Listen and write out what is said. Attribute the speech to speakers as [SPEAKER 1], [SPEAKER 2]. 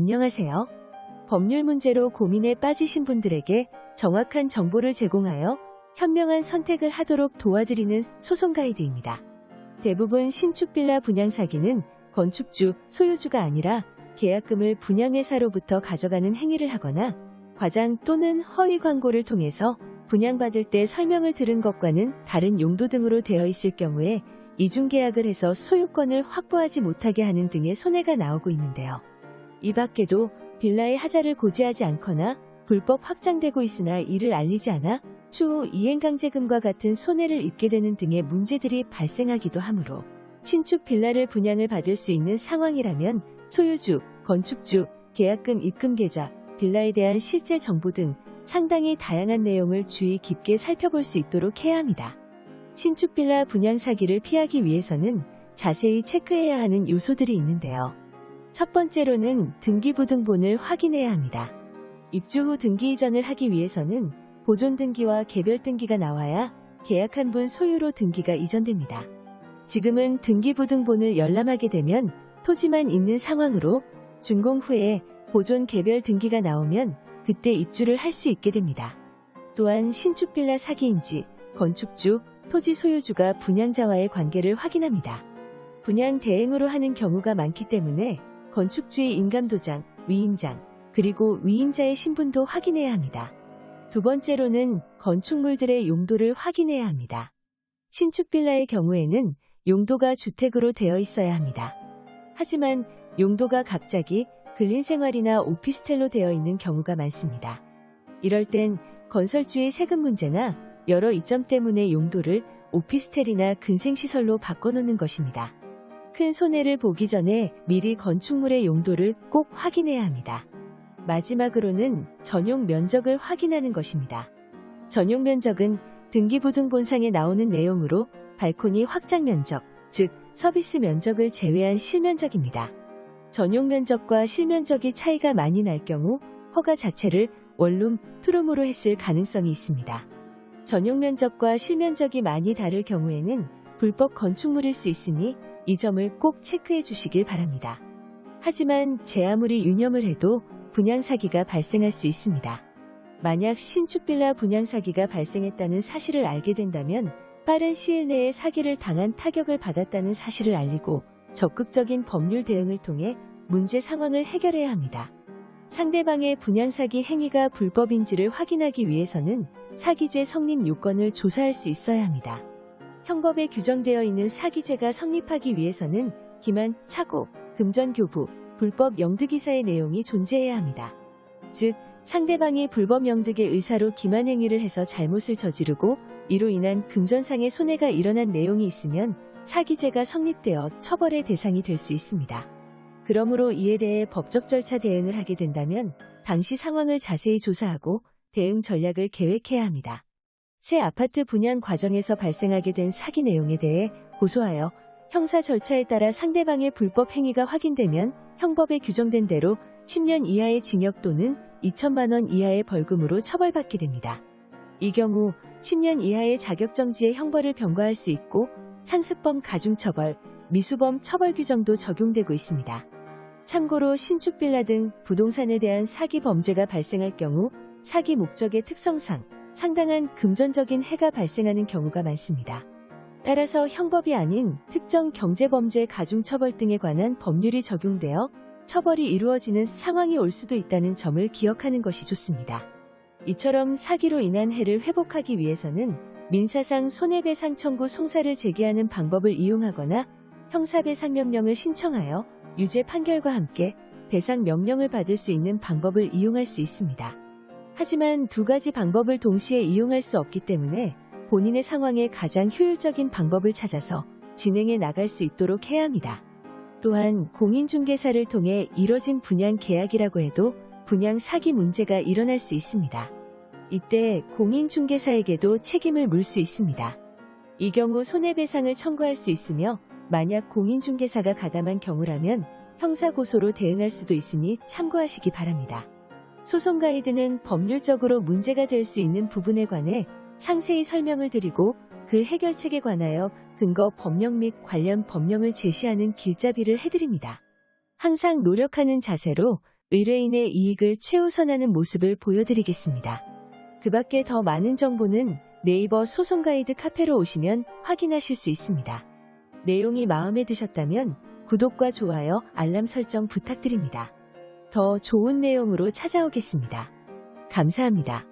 [SPEAKER 1] 안녕하세요. 법률 문제로 고민에 빠지신 분들에게 정확한 정보를 제공하여 현명한 선택을 하도록 도와드리는 소송 가이드입니다. 대부분 신축 빌라 분양 사기는 건축주, 소유주가 아니라 계약금을 분양회사로부터 가져가는 행위를 하거나 과장 또는 허위 광고를 통해서 분양받을 때 설명을 들은 것과는 다른 용도 등으로 되어 있을 경우에 이중계약을 해서 소유권을 확보하지 못하게 하는 등의 손해가 나오고 있는데요. 이 밖에도 빌라의 하자를 고지하지 않거나 불법 확장되고 있으나 이를 알리지 않아 추후 이행강제금과 같은 손해를 입게 되는 등의 문제들이 발생하기도 하므로 신축 빌라를 분양을 받을 수 있는 상황이라면 소유주, 건축주, 계약금 입금 계좌, 빌라에 대한 실제 정보 등 상당히 다양한 내용을 주의 깊게 살펴볼 수 있도록 해야 합니다. 신축 빌라 분양 사기를 피하기 위해서는 자세히 체크해야 하는 요소들이 있는데요. 첫 번째로는 등기부등본을 확인해야 합니다. 입주 후 등기 이전을 하기 위해서는 보존 등기와 개별 등기가 나와야 계약한 분 소유로 등기가 이전됩니다. 지금은 등기부등본을 열람하게 되면 토지만 있는 상황으로 준공 후에 보존 개별 등기가 나오면 그때 입주를 할 수 있게 됩니다. 또한 신축 빌라 사기인지 건축주, 토지 소유주가 분양자와의 관계를 확인합니다. 분양 대행으로 하는 경우가 많기 때문에 건축주의 인감도장, 위임장, 그리고 위임자의 신분도 확인해야 합니다. 두 번째로는 건축물들의 용도를 확인해야 합니다. 신축 빌라의 경우에는 용도가 주택으로 되어 있어야 합니다. 하지만 용도가 갑자기 근린생활이나 오피스텔로 되어 있는 경우가 많습니다. 이럴 땐 건설주의 세금 문제나 여러 이점 때문에 용도를 오피스텔이나 근생시설로 바꿔놓는 것입니다. 큰 손해를 보기 전에 미리 건축물의 용도를 꼭 확인해야 합니다. 마지막으로는 전용 면적을 확인하는 것입니다. 전용 면적은 등기부등본상에 나오는 내용으로 발코니 확장 면적, 즉 서비스 면적을 제외한 실면적입니다. 전용 면적과 실면적이 차이가 많이 날 경우 허가 자체를 원룸, 투룸으로 했을 가능성이 있습니다. 전용 면적과 실면적이 많이 다를 경우에는 불법 건축물일 수 있으니 이 점을 꼭 체크해 주시길 바랍니다. 하지만 제 아무리 유념을 해도 분양 사기가 발생할 수 있습니다. 만약 신축 빌라 분양 사기가 발생했다는 사실을 알게 된다면 빠른 시일 내에 사기를 당한 타격을 받았다는 사실을 알리고 적극적인 법률 대응을 통해 문제 상황을 해결해야 합니다. 상대방의 분양 사기 행위가 불법인지를 확인하기 위해서는 사기죄 성립 요건을 조사할 수 있어야 합니다. 형법에 규정되어 있는 사기죄가 성립하기 위해서는 기만, 착오, 금전교부, 불법 영득이사의 내용이 존재해야 합니다. 즉, 상대방이 불법 영득의 의사로 기만 행위를 해서 잘못을 저지르고 이로 인한 금전상의 손해가 일어난 내용이 있으면 사기죄가 성립되어 처벌의 대상이 될 수 있습니다. 그러므로 이에 대해 법적 절차 대응을 하게 된다면 당시 상황을 자세히 조사하고 대응 전략을 계획해야 합니다. 새 아파트 분양 과정에서 발생하게 된 사기 내용에 대해 고소하여 형사 절차에 따라 상대방의 불법 행위가 확인되면 형법에 규정된 대로 10년 이하의 징역 또는 2천만 원 이하의 벌금으로 처벌받게 됩니다. 이 경우 10년 이하의 자격정지의 형벌을 병과할 수 있고 상습범 가중처벌, 미수범 처벌 규정도 적용되고 있습니다. 참고로 신축 빌라 등 부동산에 대한 사기 범죄가 발생할 경우 사기 목적의 특성상 상당한 금전적인 해가 발생하는 경우가 많습니다. 따라서 형법이 아닌 특정 경제범죄 가중처벌 등에 관한 법률이 적용되어 처벌이 이루어지는 상황이 올 수도 있다는 점을 기억하는 것이 좋습니다. 이처럼 사기로 인한 해를 회복하기 위해서는 민사상 손해배상 청구 송사를 제기하는 방법을 이용하거나 형사배상 명령을 신청하여 유죄 판결과 함께 배상 명령을 받을 수 있는 방법을 이용할 수 있습니다. 하지만 두 가지 방법을 동시에 이용할 수 없기 때문에 본인의 상황에 가장 효율적인 방법을 찾아서 진행해 나갈 수 있도록 해야 합니다. 또한 공인중개사를 통해 이뤄진 분양 계약이라고 해도 분양 사기 문제가 일어날 수 있습니다. 이때 공인중개사에게도 책임을 물 수 있습니다. 이 경우 손해배상을 청구할 수 있으며 만약 공인중개사가 가담한 경우라면 형사고소로 대응할 수도 있으니 참고하시기 바랍니다. 소송 가이드는 법률적으로 문제가 될 수 있는 부분에 관해 상세히 설명을 드리고 그 해결책에 관하여 근거 법령 및 관련 법령을 제시하는 길잡이를 해드립니다. 항상 노력하는 자세로 의뢰인의 이익을 최우선하는 모습을 보여드리겠습니다. 그 밖에 더 많은 정보는 네이버 소송 가이드 카페로 오시면 확인하실 수 있습니다. 내용이 마음에 드셨다면 구독과 좋아요, 알람 설정 부탁드립니다. 더 좋은 내용으로 찾아오겠습니다. 감사합니다.